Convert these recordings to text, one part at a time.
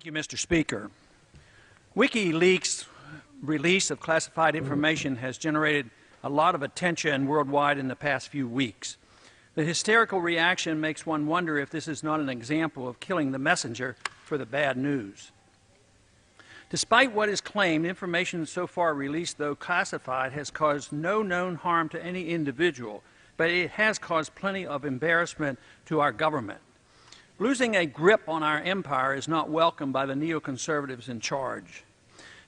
Thank you, Mr. Speaker. WikiLeaks' release of classified information has generated a lot of attention worldwide in the past few weeks. The hysterical reaction makes one wonder if this is not an example of killing the messenger for the bad news. Despite what is claimed, information so far released, though classified, has caused no known harm to any individual, but it has caused plenty of embarrassment to our government. Losing a grip on our empire is not welcomed by the neoconservatives in charge.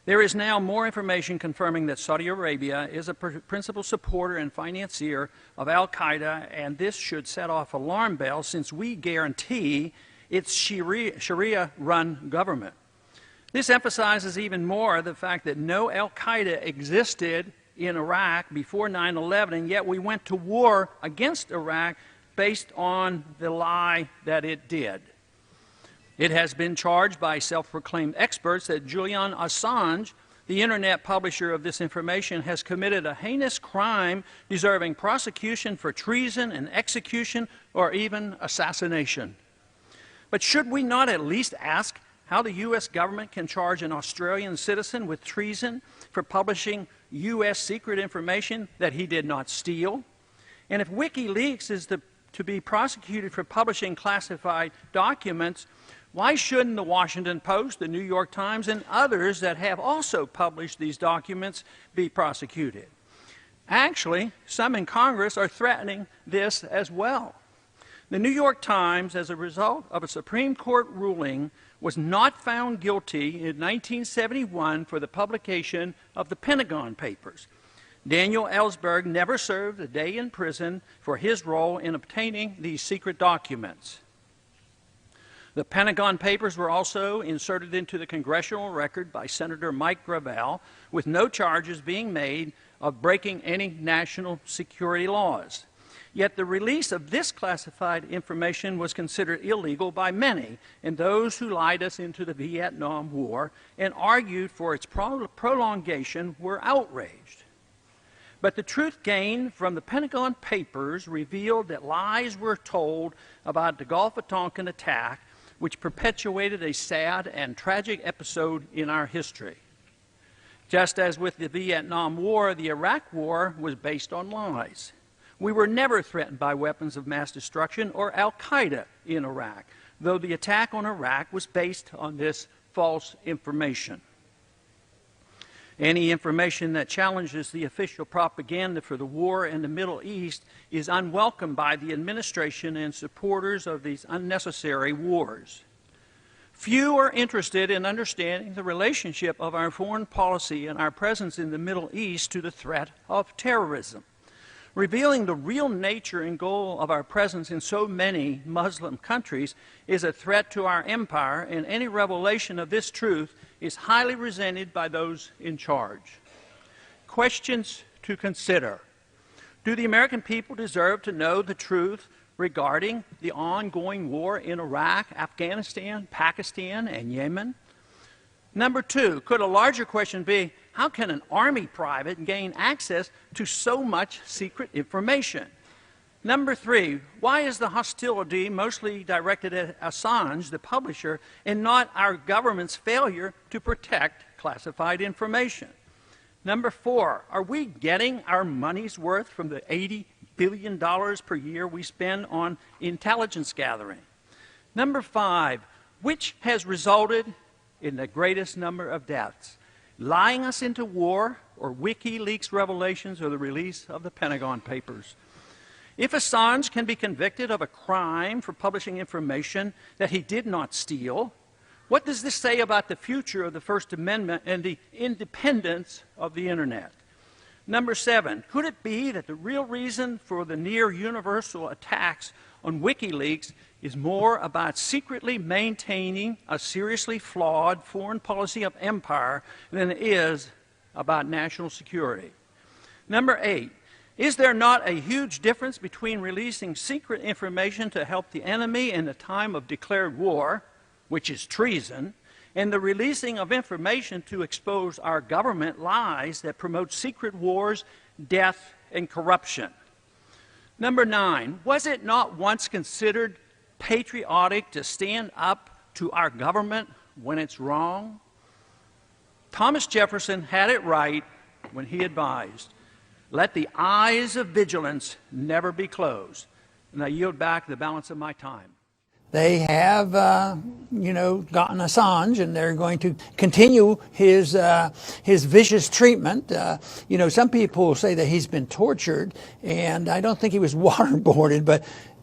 There is now more information confirming that Saudi Arabia is a principal supporter and financier of al-Qaeda, and this should set off alarm bells since we guarantee its Sharia-run government. This emphasizes even more the fact that no al-Qaeda existed in Iraq before 9/11, and yet we went to war against Iraq based on the lie that it did. It has been charged by self-proclaimed experts that Julian Assange, the internet publisher of this information, has committed a heinous crime deserving prosecution for treason and execution or even assassination. But should we not at least ask how the U.S. government can charge an Australian citizen with treason for publishing U.S. secret information that he did not steal? And if WikiLeaks is to be prosecuted for publishing classified documents, why shouldn't the Washington Post, the New York Times, and others that have also published these documents be prosecuted? Actually, some in Congress are threatening this as well. The New York Times, as a result of a Supreme Court ruling, was not found guilty in 1971 for the publication of the Pentagon Papers. Daniel Ellsberg never served a day in prison for his role in obtaining these secret documents. The Pentagon Papers were also inserted into the congressional record by Senator Mike Gravel, with no charges being made of breaking any national security laws. Yet the release of this classified information was considered illegal by many, and those who lied us into the Vietnam War and argued for its prolongation were outraged. But the truth gained from the Pentagon Papers revealed that lies were told about the Gulf of Tonkin attack, which perpetuated a sad and tragic episode in our history. Just as with the Vietnam War, the Iraq War was based on lies. We were never threatened by weapons of mass destruction or al-Qaeda in Iraq, though the attack on Iraq was based on this false information. Any information that challenges the official propaganda for the war in the Middle East is unwelcome by the administration and supporters of these unnecessary wars. Few are interested in understanding the relationship of our foreign policy and our presence in the Middle East to the threat of terrorism. Revealing the real nature and goal of our presence in so many Muslim countries is a threat to our empire, and any revelation of this truth is highly resented by those in charge. Questions to consider. Do the American people deserve to know the truth regarding the ongoing war in Iraq, Afghanistan, Pakistan, and Yemen? Number two, could a larger question be, how can an Army private gain access to so much secret information? Number three, why is the hostility mostly directed at Assange, the publisher, and not our government's failure to protect classified information? Number four, are we getting our money's worth from the $80 billion per year we spend on intelligence gathering? Number five, which has resulted in the greatest number of deaths? Lying us into war, or WikiLeaks revelations, or the release of the Pentagon Papers? If Assange can be convicted of a crime for publishing information that he did not steal, what does this say about the future of the First Amendment and the independence of the Internet? Number seven, could it be that the real reason for the near universal attacks on WikiLeaks is more about secretly maintaining a seriously flawed foreign policy of empire than it is about national security? Number eight, is there not a huge difference between releasing secret information to help the enemy in the time of declared war, which is treason, and the releasing of information to expose our government lies that promote secret wars, death, and corruption? Number nine, was it not once considered patriotic to stand up to our government when it's wrong? Thomas Jefferson had it right when he advised, "Let the eyes of vigilance never be closed." And I yield back the balance of my time. They have, gotten Assange, and they're going to continue his vicious treatment. Some people say that he's been tortured, and I don't think he was waterboarded, but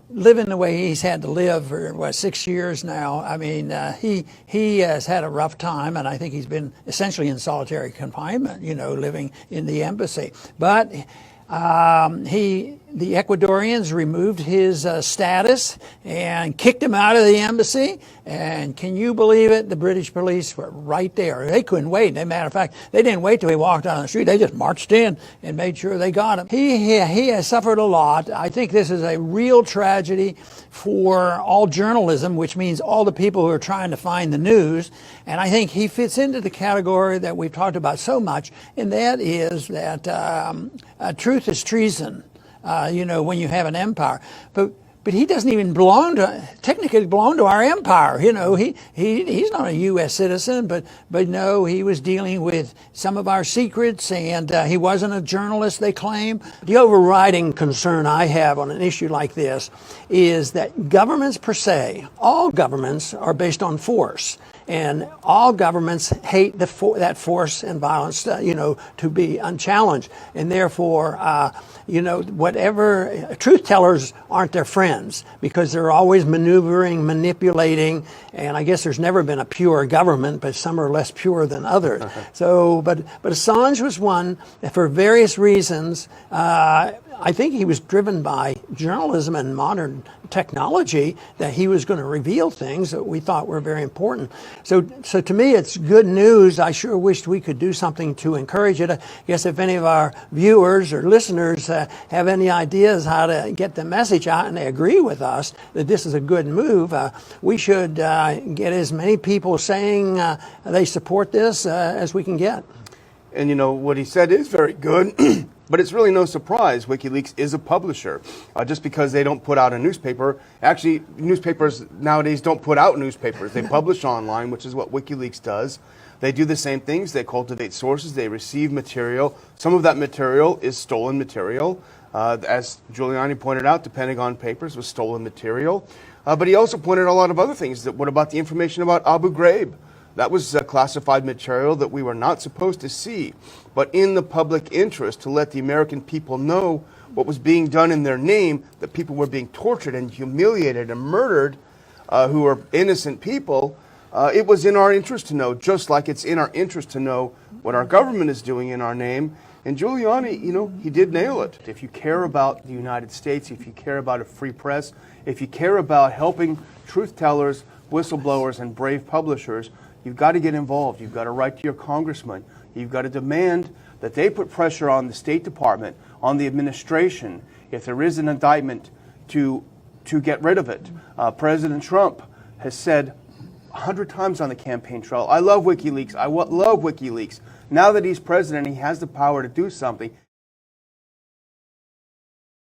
living the way he's had to live for 6 years now, I mean, he has had a rough time, and I think he's been essentially in solitary confinement, living in the embassy. But the Ecuadorians removed his status and kicked him out of the embassy. And can you believe it? The British police were right there. They couldn't wait. As a matter of fact, they didn't wait till he walked on the street. They just marched in and made sure they got him. He has suffered a lot. I think this is a real tragedy for all journalism, which means all the people who are trying to find the news. And I think he fits into the category that we've talked about so much, and that is that truth is treason. When you have an empire, but he doesn't even technically belong to our empire. He's not a U.S. citizen, but no, he was dealing with some of our secrets, and he wasn't a journalist, they claim. The overriding concern I have on an issue like this is that governments per se, all governments are based on force. And all governments hate that force and violence, to be unchallenged. And therefore, whatever, truth tellers aren't their friends because they're always maneuvering, manipulating. And I guess there's never been a pure government, but some are less pure than others. So, but Assange was one for various reasons. I think he was driven by journalism and modern technology that he was going to reveal things that we thought were very important. So to me, it's good news. I sure wished we could do something to encourage it. I guess if any of our viewers or listeners have any ideas how to get the message out and they agree with us that this is a good move, we should get as many people saying they support this as we can get. And what he said is very good. But it's really no surprise WikiLeaks is a publisher. Just because they don't put out a newspaper, actually newspapers nowadays don't put out newspapers. They publish online, which is what WikiLeaks does. They do the same things. They cultivate sources. They receive material. Some of that material is stolen material. As Giuliani pointed out, the Pentagon Papers was stolen material. But he also pointed out a lot of other things. What about the information about Abu Ghraib? That was classified material that we were not supposed to see. But in the public interest, to let the American people know what was being done in their name, that people were being tortured and humiliated and murdered, who were innocent people, it was in our interest to know, just like it's in our interest to know what our government is doing in our name. And Giuliani, he did nail it. If you care about the United States, if you care about a free press, if you care about helping truth tellers, whistleblowers, and brave publishers, you've got to get involved. You've got to write to your congressman. You've got to demand that they put pressure on the State Department, on the administration, if there is an indictment, to get rid of it. President Trump has said 100 times on the campaign trail, I love WikiLeaks. I love WikiLeaks. Now that he's president, he has the power to do something.